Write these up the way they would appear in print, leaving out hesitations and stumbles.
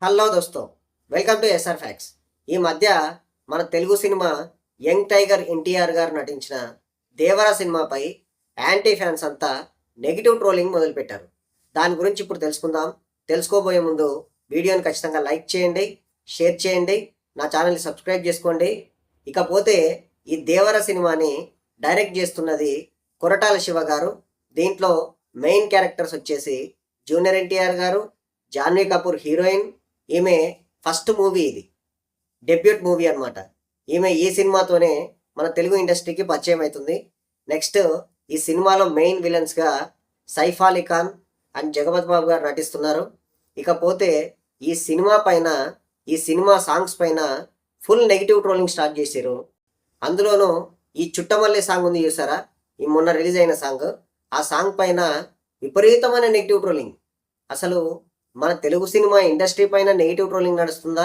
Hello దోస్తో, welcome to SR facts. ఈ మధ్య మన Telugu cinema young tiger NTR గారు నటించిన దేవరా సినిమాపై యాంటీ ఫ్యాన్స్ అంతా నెగిటివ్ ట్రోలింగ్ మొదలుపెట్టారు. దాని గురించి ఇప్పుడు తెలుసుకుందాం. తెలుసుకోబోయే ముందు వీడియోని ఖచ్చితంగా లైక్ చేయండి, షేర్ చేయండి, నా ఛానల్ని సబ్స్క్రైబ్ చేసుకోండి. ఇకపోతే ఈ దేవర సినిమాని డైరెక్ట్ చేస్తున్నది కొరటాల శివ గారు. దీంట్లో మెయిన్ క్యారెక్టర్స్ వచ్చేసి జూనియర్ ఎన్టీఆర్ గారు, జాన్వీ కపూర్ హీరోయిన్. ఈమె ఫస్ట్ మూవీ, ఇది డెబ్యూట్ మూవీ అనమాట. ఈమె ఈ సినిమాతోనే మన తెలుగు ఇండస్ట్రీకి పరిచయం అవుతుంది. నెక్స్ట్ ఈ సినిమాలో మెయిన్ విలన్స్గా సైఫ్ అలీ ఖాన్ అండ్ జగపతి బాబు గారు నటిస్తున్నారు. ఇకపోతే ఈ సినిమా పైన, ఈ సినిమా సాంగ్స్ పైన ఫుల్ నెగిటివ్ ట్రోలింగ్ స్టార్ట్ చేశారు. అందులోనూ ఈ చుట్టమల్లె సాంగ్ ఉంది చూసారా, ఈ మొన్న రిలీజ్ అయిన సాంగ్. ఆ సాంగ్ పైన విపరీతమైన నెగిటివ్ ట్రోలింగ్. అసలు మన తెలుగు సినిమా ఇండస్ట్రీ పైన నెగిటివ్ ట్రోలింగ్ నడుస్తుందా,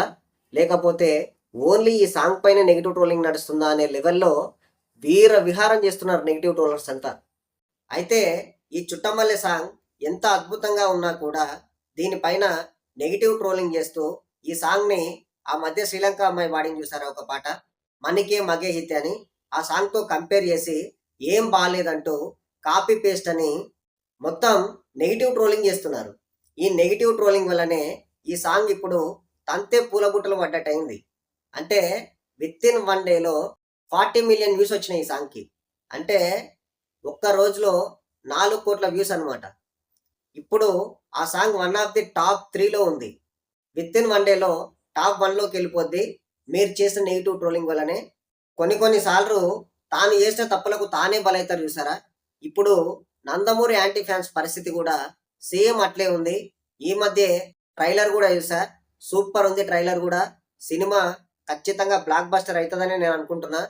లేకపోతే ఓన్లీ ఈ సాంగ్ పైన నెగిటివ్ ట్రోలింగ్ నడుస్తుందా అనే లెవెల్లో వీర విహారం చేస్తున్నారు నెగిటివ్ ట్రోలర్స్ అంతా. అయితే ఈ చుట్టమల్లె సాంగ్ ఎంత అద్భుతంగా ఉన్నా కూడా దీనిపైన నెగిటివ్ ట్రోలింగ్ చేస్తూ ఈ సాంగ్ని ఆ మధ్య శ్రీలంక అమ్మాయి వాడిని చూసారా ఒక పాట, మనకే మగే హిట్ అని, ఆ సాంగ్తో కంపేర్ చేసి ఏం బాగాలేదంటూ కాపీ పేస్ట్ అని మొత్తం నెగిటివ్ ట్రోలింగ్ చేస్తున్నారు. ఈ నెగిటివ్ ట్రోలింగ్ వల్లనే ఈ సాంగ్ ఇప్పుడు తంతే పూలబుట్టలు పడ్డట్టయింది. అంటే విత్ ఇన్ 1 డేలో 40 మిలియన్ వ్యూస్ వచ్చినాయి ఈ సాంగ్కి. అంటే ఒక్క రోజులో 4 కోట్ల వ్యూస్ అనమాట. ఇప్పుడు ఆ song one of the top 3లో ఉంది. విత్ ఇన్ 1 డేలో టాప్ 1లోకి వెళ్ళిపోద్ది మీరు చేసిన నెగిటివ్ ట్రోలింగ్ వల్లనే. కొన్ని సార్లు తాను చేసిన తప్పులకు తానే బలవుతారు చూసారా. ఇప్పుడు నందమూరి యాంటీ ఫ్యాన్స్ పరిస్థితి కూడా సేమ్ అట్లే ఉంది. ఈ మధ్య ట్రైలర్ కూడా చూసా, సూపర్ ఉంది ట్రైలర్ కూడా. సినిమా ఖచ్చితంగా బ్లాక్ బస్టర్ అవుతుందని నేను అనుకుంటున్నా.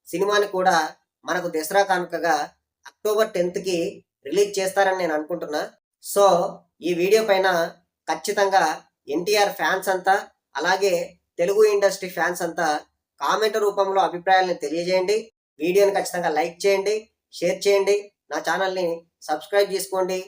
సినిమాని కూడా మనకు దసరా కానుకగా అక్టోబర్ 10కి రిలీజ్ చేస్తారని నేను అనుకుంటున్నా. సో ఈ వీడియో పైన ఖచ్చితంగా ఎన్టీఆర్ ఫ్యాన్స్ అంతా, అలాగే తెలుగు ఇండస్ట్రీ ఫ్యాన్స్ అంతా కామెంట్ రూపంలో అభిప్రాయాలను తెలియజేయండి. వీడియోని ఖచ్చితంగా లైక్ చేయండి, షేర్ చేయండి, నా ఛానల్ని సబ్స్క్రైబ్ చేసుకోండి.